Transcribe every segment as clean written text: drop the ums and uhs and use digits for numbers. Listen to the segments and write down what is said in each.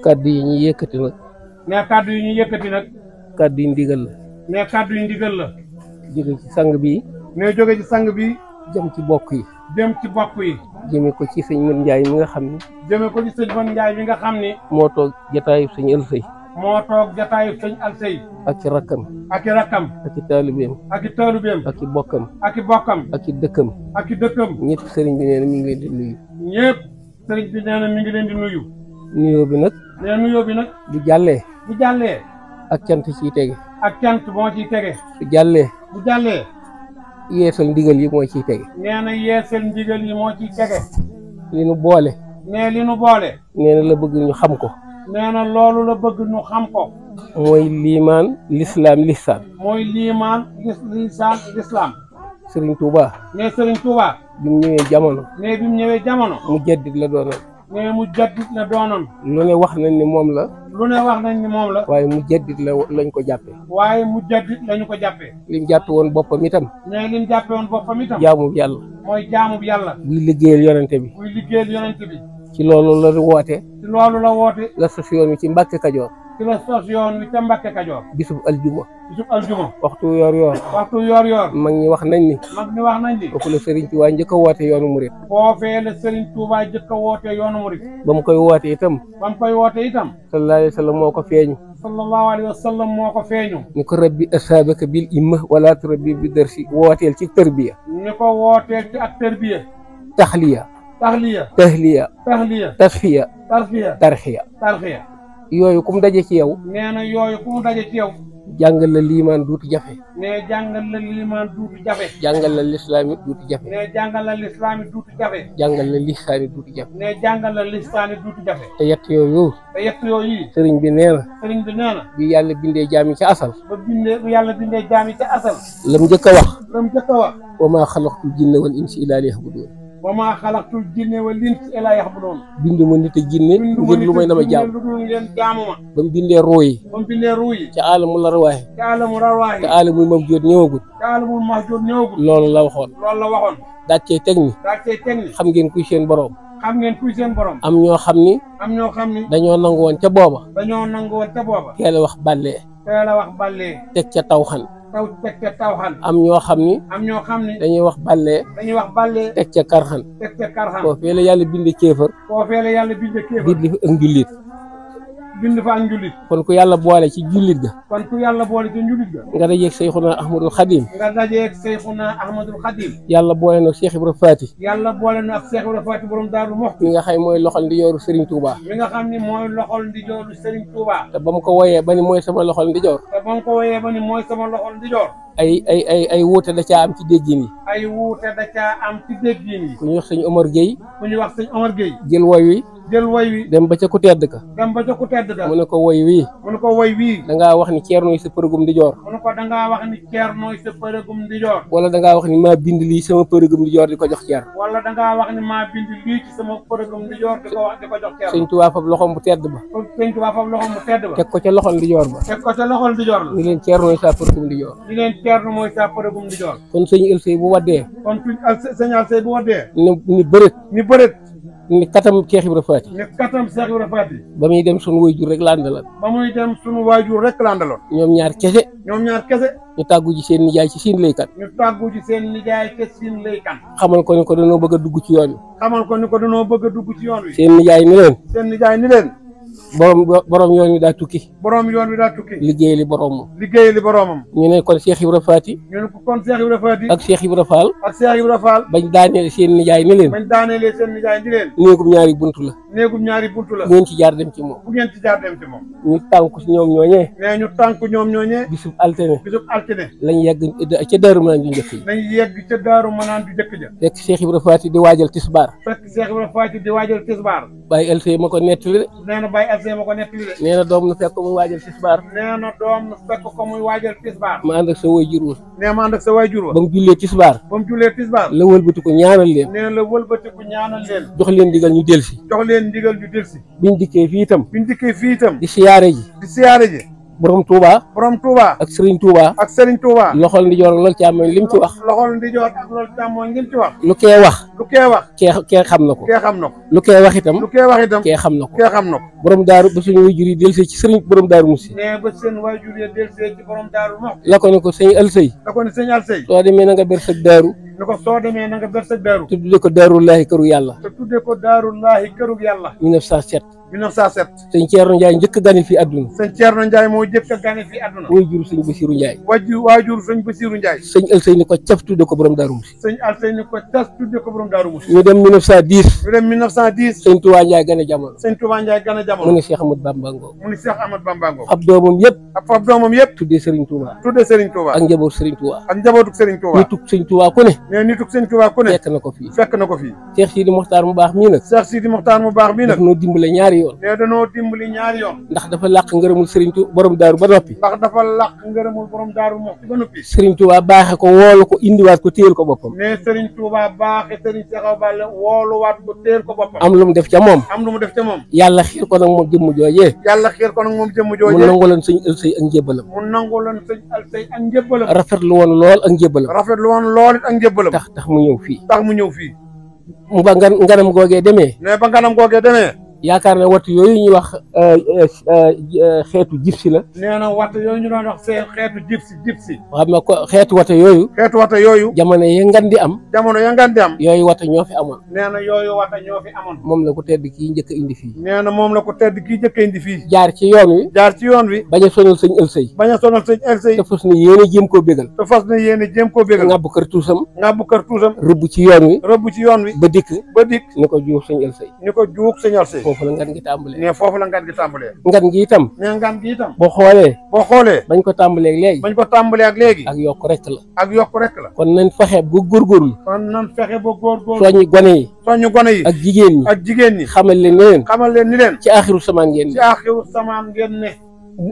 kaddu yi ñu yëkkati nag. ne kaddu yi ñu yëkkati nag. kaddu yi ndigal la. ne kaddu yi ndigal la. jóge ci sang bi. ne jóge ci sang bi. jëm ci bokk yi. jëm ci bokk yi. jëme ko ci sëñ Mën Njaay mi nga xam ni. jëme ko ci sëñ Mën Njaay mi nga xam ni. moo toog jataayu sëñ Alsey. moo toog jataayu sëñ Alsey. ak ci rakkam. ak i rakkam. ak i taalibeem. ak i taalibeem. ak i bokkam. ak i bokkam. ak i dëkkam. ak i dëkkam. ñëpp sëriñ bi nee na mi ngi leen di nuyu. ñëpp sëriñ bi nee na mi ngi leen di nuyu. nuyoo bi nag. nee nuyoo bi nag. bu jàllee. bu jàllee. ak cant ciy tege. ak cant moo ciy tege. bu jàllee. bu jàllee. yeesal ndigal yi moo ciy tege. nee na yeesal ndigal yi moo ciy tege. li nu boole. nee li nu boole. nee na la bëgg ñu xam ko. nee na loolu la bëgg ñu xam ko. mooy liimaan lislaam lihsaan. mooy liimaan lisaan lislaam. Sëriñ Touba. nee Sëriñ Touba. bi mu ñëwee jamono. nee bi mu ñëwee jamono. mu jaddit la doonoon. nee mu jaddit la doonoon. lu ne wax nañ ni moom la. lu ne wax nañ ni moom la. waaye mu jaddit la lañ ko jàppee. waaye mu jaddit lañu ko jàppee. lim jàppe woon boppam itam. nee lim jàppe woon boppam itam. jaamu yàlla. mooy jaamu yàlla. buy liggéeyal yonente bi. buy liggéeyal yonente bi. ci loolu la woote. ci loolu la woote. la sos yoon wi ci Mbàkke Kajoor. ci la sos yoon wi ca Mbàkke Kajoor. bisub aljuma. bisub aljuma. waxtu yor yor. waxtu yor yor. mag ñi wax nañ ni. mag ñi wax nañ ni. foofu la Sëriñ Tuubaa njëkk a woote yoonu murit. foofee la Sëriñ Tuubaa njëkk a woote yoonu murit. ba mu koy woote itam. ba mu koy woote itam. sallallahu alayhi wa sallam moo ko feeñu. sallallahu alayhi wa sallam moo ko feeñu. ni ko rabbi asaabaka bil imma wala turabbi bi darsi wooteel ci tërbiya. ni ko wooteel ci ak tërbiya. taxliya. taxliya. tahliya. tahliya. tasfiya. tarfiya. tarxiya. tarxiya. yooyu kum daje ci yow. nee na yooyu ku mu daje ci yow. jàngal la liimaan duutu jafe. nee jàngal la liimaan duutu jafe. jàngal la lislaam it duutu jafe. nee jàngal la lislaam it duutu jafe. jàngal la lihsaan it duutu jafe. nee jàngal la lisaan it duutu jafe. te yett yooyu. te yett yooyu. sëriñ bi nee na. sëriñ bi nee na. bi yàlla bindee jaami ca asal. ba bindee bu yàlla bindee jaami ca asal. lam njëkk a wax. lam njëkk a wax. wa maa xalaqtul jinna wal insa illaa liya'buduun. wa maa xalaqtul jinne wal insa illaa liya'buduun. bindu ma nit a jinne ngir lu may dama jaam. lu dul ngeen jaamu ma. ba mu bindee ruu yi. ba mu bindee ruu yi. ca alamul arwaahi. ca alamul arwaahi. te alamul mawjuud ñëwagul. ca alamul mawjuud ñëwagul. loolu la waxoon. loolu la waxoon. daaj cee teg ni. daaj cee teg ni. xam ngeen kuy seen borom. xam ngeen kuy seen borom. am ñoo xam ni. am ñoo xam ni. dañoo nangu woon ca booba. dañoo nangu woon ca booba. teel a wax bàllee. teel a wax bàllee. teg ca tawxan. teg ca tawxan. am ñoo xam ni. am ñoo xam ni. dañuy wax bàllee. dañuy wax bàllee. teg ca karxan. teg ca karxan. foofee la yàlla binde kéefër. foofee la yàlla binde kéefër. bind fi ak njullit. bind fa ak njullit. kon ku yàlla boole ci jullit ga. kon ku yàlla boole ci njullit ga. nga dajeeg Seyxuna Ahmadul Xadim. nga dajeeg Seyxuna Ahmadul Xadim. yàlla boole na Cheikh Ibra Faati. yàlla boole na ak Cheikh Ibra Faati borom Daaru Muxti. mi nga xam mooy loxol ndijooru Serigne Touba. mi nga xam ni mooy loxol ndijooru Serigne Touba. te ba mu ko woyee ba ni mooy sama loxol ndijoor. te ba mu ko woyee ba ni mooy sama loxol ndijoor. ay wuute da caa am ci déggin yi. ay wuute da caa am ci déggin yi. ku ñuy wax sëñ Omar Gueye. ku ñuy wax sëñ Omar Gueye. jël woy wi. jël woy wi. dem ba ca ku tedd ka. dem ba ca ku tedd ka. mu ne ko woy wii. mu ne ko woy wii. dangaa wax ni ceernooy sa përëgum ndijoor. mu ne ko dangaa wax ni ceernooy sa përëgum ndijoor. wala dangaa wax ni maa bind lii sama përëgum ndijoor di ko jox ceer. wala dangaa wax ni maa bind lii ci sama përëgum ndijoor di ko wax di ko jox ceer. sëñ Tuubaa fab loxoom bu tedd ba. sëñ Tuubaa fab loxoom bu tedd ba. teg ko ca loxol ndijoor ba. teg ko ca loxol ndijoor la. ni leen ceernooy sa përëgum ndijoor. ni leen ceerno mooy sa përëgum ndijoor. kon sëñ Alsey bu waddee. kon sëñ Alsey bu waddee. ni bërët. ni bërët. ni katam Cheikh Ibra Faati. ni katam Cheikh Ibra Faati. ba muy dem sunu waajur rek la àndaloon. ba muy dem sunu waajur rek la àndaloon. ñoom ñaar kese. ñoom ñaar kese. ñu tàggu ji seen nijaay ci siin laykan. ñu tàggu ji seen nijaay ci siin laykan. xamal ko ni ko dañoo bëgg a dugg ci yoon wi. xamal ko ni ko dañoo bëgg a dugg ci yoon wi. seen nijaay ni leen. seen nijaay ni leen. borom yoon wi daa tukki. borom yoon wi daa tukki. liggéey li boromam. liggéey li boromam. ñu ne kon Cheikh Ibra Faati. ñu ne ko kon Cheikh Ibra Faati. ak Cheikh Ibra Fall. ak Cheikh Ibra Fall. bañ daaneel seen nijaay ni leen. bañ daaneelee seen nijaay ni leen. néegum ñaari buntu la. néegum ñaari buntu la. bu ngeen ci jaar dem ci moom. bu ngeen ci jaar dem ci moom. ñu tànku ci ñoom ñooñee. nee ñu tànku ñoom ñooñee. bisub altine. bisub altine. lañ yegg ca Daaru Manaan ju njëkk yi. lañ yegg ca Daaru Manaan ju njëkk ja. fekk Cheikh Ibra Faati di waajal tisbaar. fekk Cheikh Ibra Faati di waajal tisbaar. Baye Alsey ma ko nettali de. nee na Baye Alsey ma ko nettali de. nee na doom nu fekk muy waajal tisbaar. nee na doom nu fekk ko muy waajal tisbaar. ma ànd ak sa waajur wa. nee ma ànd ak sa waajur wa. ba mu jullee tisbaar. ba mu jullee tisbaar. la wëlbati ko ñaanal leen. nee la wëlbati ko ñaanal leen. jox leen ndigal ñu delsi. jox leen ndigal ñu delsi. biñ dikkee fii itam. biñ dikkee fii itam. di siyaare ji. di siyaare ji. borom Touba borom Touba ak Serigne Touba ak Serigne Touba loxol ndi joor lool càmmoñ lim ci wax loxol ndi joor ak loolu càmmoñ lim ci wax lu kee wax lu kee wax kee xam na ko kee xam na ko lu kee wax itam lu kee wax itam kee xam na ko kee xam na ko borom daaru ba suñu wajur yi delsee ci Serigne borom daaru Musi ne ba seen waajur ya delsee ci borom daaru mox la ko ne ko sëñ Alsey da ko ne sëñ Alsey soo demee na nga ber sag daaru ni ko soo demee na nga ber sa daaru tudde ko daarullahi këru yàlla te tudde ko daarullahi kërug yàlla 1907 1907 sëñ Thierno Ndiaye njëkk a gane fii àdduna sëñ Thierno Ndiaye moo jëkk a gane fii àdduna way juru sëñ Bassirou Ndiaye waajur sëñ Bassirou Ndiaye sëñ Alsey ni ko caf tudde ko borom daaru Musi sëñ Alsey ni ko tas tudde ko borom daaru Musi ñu dem 1910 ñu dem 1910 sëñ Touba Ndiaye gane jamono sëñ Touba Ndiaye gane jamono mu ne Cheikh Ahmadou Bamba Ngo mu ni Cheikh Ahmadou Bamba Ngo ab doomam yëpp ak fab doomam yëpp tuddee Serigne Touba tudde Serigne Touba ak njaboot Serigne Touba ak njabootuk Serigne Touba nituk sëñ Touba ku ne ne nituk sëñ Touba ku ne fekk na ko fii fekk na ko fii Cheikh Sidi Mokhtar mu baax mii nag Cheikh Sidi Mokhtar mu baax mii nag daf noo dimbale ñaari yoon ne danoo dimbali ñaari yoon ndax dafa làq ngërëmul Serigne Touba borom daaru ba noppi ndax dafa làq ngërëmul borom daaru mox ba noppi Serigne Touba baaxe ko woolu ko indiwaat ko téyel ko boppam ne Serigne Touba baaxe Serigne Cheikh Awa Balla wooluwaat ko téel ko boppam am lu mu def ca moom am lu mu def ca moom yàlla xiir ko nag moom jëmm joojee yàlla xiir ko nag moom jëmm mu jooje nangu leen sëñ Alsey ak njébbalam mu nangu leen sëñ Alsey ak njëbbalam rafetlu woon lool ak njébbalam rafetlu woon lool it ak njëbbalam tax mu ñëw fii tax mu ñëw fii mu ba nganam googee demee ne ba nganam googee demee yaakaar ne wattu yooyu ñuy wax xeetu jibsi la nee na watt yooyu ñu doon wax seen xeetu jibsi xam ne ko xeetu wata yooyu xeetu watt yooyu jamono yi ngan di am jamono ya ngan di am yooyu wata ñoo fi amoon nee na yooyu watt ñoo fi amoon moom la ko tedd kii njëkk a indi fii nee na moom la ko tedd kii jëkk indi fii jaar ci yoon wi jaar ci yoon wi bañ a sonal sëñ Alsey bañ a sonal sëñ Alsey te fas ne yéene jéem koo bégal te fas na yéene jéem koo bégal ngàbb kër tuusam ngàbbu kër tuusam rëbb ci yoon wi rëbb ci yoon wi ba dikk ni ko juux sëñ Alsey ni ko juug sëñ Alsey foofu la ngan gi tàmbalee ne foofu la ngan gi tàmbalee ngan gi itam ne ngan gi itam boo xoolee boo bañ ko tàmbalee léegi bañ ko tàmbalee ak léegi ak yokk rek la ak yokk rek la kon nañ fexe bu góorgóorlu kon nan fexe ba góorgóorlu soññi gone yi soññu gone yi ak jigéen ñi ak jigéen ñi xamal leen ne leen xamal leen ni leen ci aaxiru samaan ngeen ci aaxiru samaan ngeen ne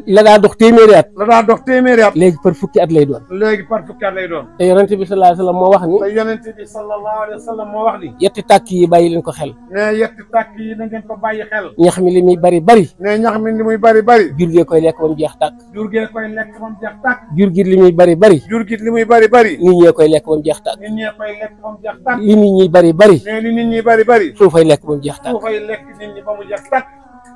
la daa dox téeméeri at la daa dox téeméeri at léegi par fukki at lay doon léegi par fukki at lay doon te yonente bi sallallahu alayhi wa sallam moo wax ni te yonent bi sallallahu alayhi wa sallam moo wax ni yetti tàkk yi bàyyi leen ko xel ne yetti tàkk yi na ngeen ko bàyyi xel ñax mi li muy bari bari ne ñax mi li muy bari bari jur gee koy lekk ba mu jeex tàkk jur gee koy lekk ba mu jeex tàkk jur gi li muy bari bari jur gi li muy bari bari nit ñee koy lekk ba mu jeex tàkk nit ñee koy lekk ba mu jeex tàkk li nit ñi bari bari ne li nit ñi bari bari suufay lekk ba mu jeex tàkk su fay lekk nit ñi ba mu jeex tàkk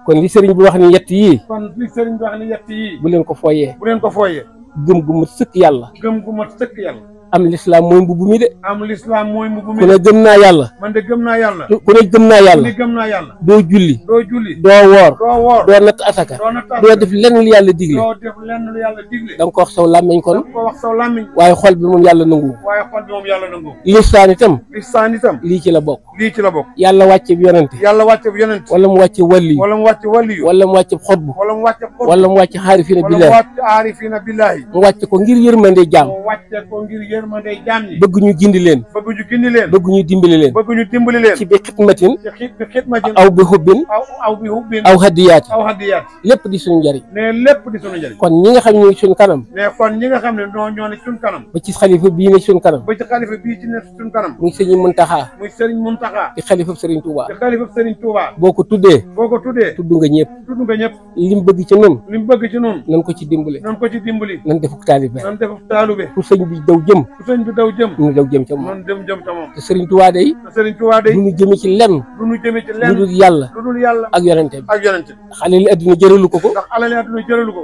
kon li sëriñ bi wax ni yett yii kon li sëriñ bi wax ni yett yii bu leen ko fooyee bu leen ko fooyee gëm gu mat sëkk yàlla gëm gu mat sëkk yàlla am lislaam mooy mbubb mi de am lislaam mooy mbubb mi ku ne gëm naa yàlla man de gëm naa yàlla ku ne gëm naa yàlla ni gëm naa yàlla doo julli doo julli doo woor doo woor doo natt asaka doo natt doo def lenn lu yàlla digle doo def lenn lu yàlla digle da nga ko wax saw làmmiñ kon ko wax saw làmmiñ waaye xol bi moom yàlla nangu waaye xol bi moom yàlla nangu lisaan itam lisaan itam lii ci la bokk lii ci la bokk yàlla wàcce bi yonente yàlla wàcce bu yonent wala mu wàcce wàlli wala mu wàcce waliyu wala mu wàcce xutbu wala mu wàcce xut wala mu wàcce xaarifina wala mu billahi wàcce aarifina billahi mu wàcce ko ngir yërmande jaam mu wàcce ko ngir yërmande jaam ñi bëgg ñu gindi leen bëgg ñu gindi leen bëgg ñu dimbali leen bëgg ñu dimbali leen ci bi xidmatin ci bi xidmatin aw bi xubbin aw bi hubbin aw hadiyaati aw hadiyaat lépp di suñu njariñ ne lépp di sunu njëriñ kon ñi nga xam ñooy suñu kanam ne kon ñi nga xam ne ñoo ne suñ kanam ba ci xalifa bii ne suñu kanam ba ci xalifa bii ci ne suñ kanam muy sëñ Muntaxa muy Serigne Muntaxa di xalifa Serigne Touba di xalifa Serigne Touba boo ko tuddee boo ko tuddee tudd nga ñëpp tudd nga ñëpp lim bëgg ci nun li mu bëgg ci noonu nan ko ci dimbale nan ko ci dimbali nan defuk taalibe nan def taalube fu sëñ bi daw jëm fu sëñ bi daw jëm ñu daw jëm ca moom nan dem jëm ta moom te Serigne Touba day te Serigne Touba day du ñu jëme ci lenn du ñu jëme ci lu lenn dul yàlla lu dul yàlla ak yonente bi ak yonent xale li adduna jëralu ko ko ndax alali adduna jëralu ko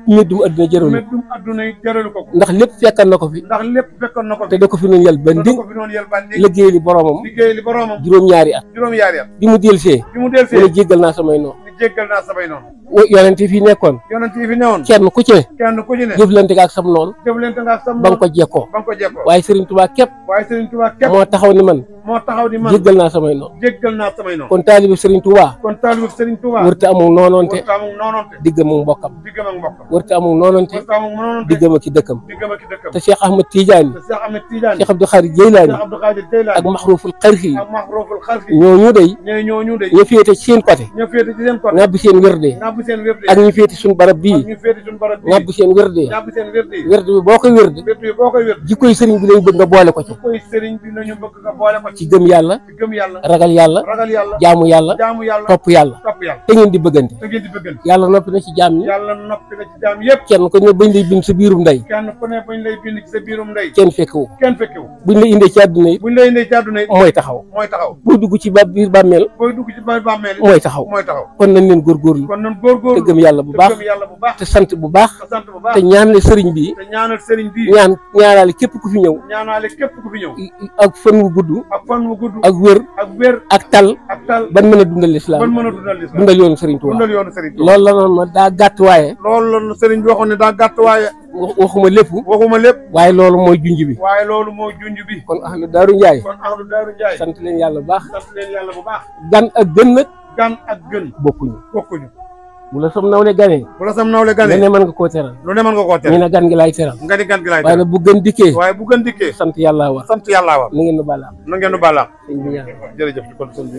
méddum adduna jëralu méddum adduna yi jëralu ko ndax lépp fekkan na ko fi ndax lépp fekkoon na ko te da ko fi noonu yàlla ba da ndi ko fi noonu yel bandi liggéey li boromam liggéey li boroomam juróom-ñaari at juróom-yaari at bi mu delsee bi mu del mu ne see jéggal naa samay noonu ni jéggal naa samay noonu yonente fi nekkoon yonent yi fi newoon kenn ku ci ne kenn ku ci ne jëflante ak sam noonu jëflante nga ak sam ba nga ko jekkoo ba nga ko jekkoo waaye Serigne Touba képp waaye Serigne Touba képp moo taxaw ni man moo taxaw di man jéggal naa samay noonu jéggal naa samay noonu kon taalibe Serigne Touba kon taalibu Serigne Touba wërta amul noonoonte warta amul noonoonte diggam ak mbokkam diggam ak mbokkam wërta amul noonoonte warta amul noonoonte diggam ak ci dëkkam diggam ak dëkkam te Cheikh Ahmad Tidiane te Cheikh Ahmed Tidiane Cheikh Abdou Khadir Jeylaani Cheikh Abdou Khadir Jeylaani ak Maxruuful Xarxi ak Maxruuful Xarxi ñooñu day ñooñu de ñoo féete ci seen côté ñoo féete ci seen côté ngàbb seen wérde ngàbb seen wérde ak ñu féeti suñu barab bii ñu féeti suñu barab bii ñàbb seen wérde ñàbb seen wérde wérde bi boo koy wérde wérde boo koy wérde jikkoy sëriñ bi lañ bëgg nga boole ko ci koy sëriñ bi nañu bëgg nga boole ko ci gëm yàlla ci gëm yàlla ragal yàlla ragal yàlla jaamu yàlla jaamu yàlla topp yàlla topp yàlla te ngeen di bëggante te ngeen di bëggante yàlla noppi na ci jaam ñi yàlla noppi na ci jaam yëpp kenn ko ne bañ lay bind sa biirum ndey kenn ku ne bañ lay bind ci sa biirum ndey kenn fekkewu kenn fekkewu buñ la indee ci àdduna yi buñ lay indee ci àdduna yi mooy taxaw mooy taxaw boo dugg ci biir bàmmeel booy dugg ci bàmmeel mooy taxaw kon nañ leen góorgóorlu kon nañ góorgóorlu te gëm yàlla bu baax te gëm yàlla bu baax te sant bu baax te sant bu baax te ñaanale sëriñ bi te ñaanal sëriñ bi ñaanaale képp ku fi ñëw ñaanaale képp ku fi ñëw ak fan wu gudd ak fan wu gudd ak wér ak wér ak tal ban mën a dundal lislaam ban mën a dundal lislaam dundal yoonu sëriñ Tuubaa dundal yoonu sëriñ Tuubaa loolu la noonu ma daa gàtt waaye loolu la sëriñ bi waxoon ne daa gàtt waaye waxuma lépp waaye loolu mooy junj bi waaye loolu mooy junj bi kon ahlu daaru Njaay kon ahlu daaru Njaay sant leen yàlla bu baax sant leen yàlla bu baax gan ak gën nag gan ak gën bokkuñu bu la sam nawle ganee lu ne mën nga koo teral ñu ne gan gi laay teral nga ni gan gi laay teral waaye nag bu gën dikkee waaye bu gën dikkee sant yàlla war sant yàlla war na ngeen nu balaam na ngeen nu balaam sëñ bi ñaan jërëjëf kon sëñ bi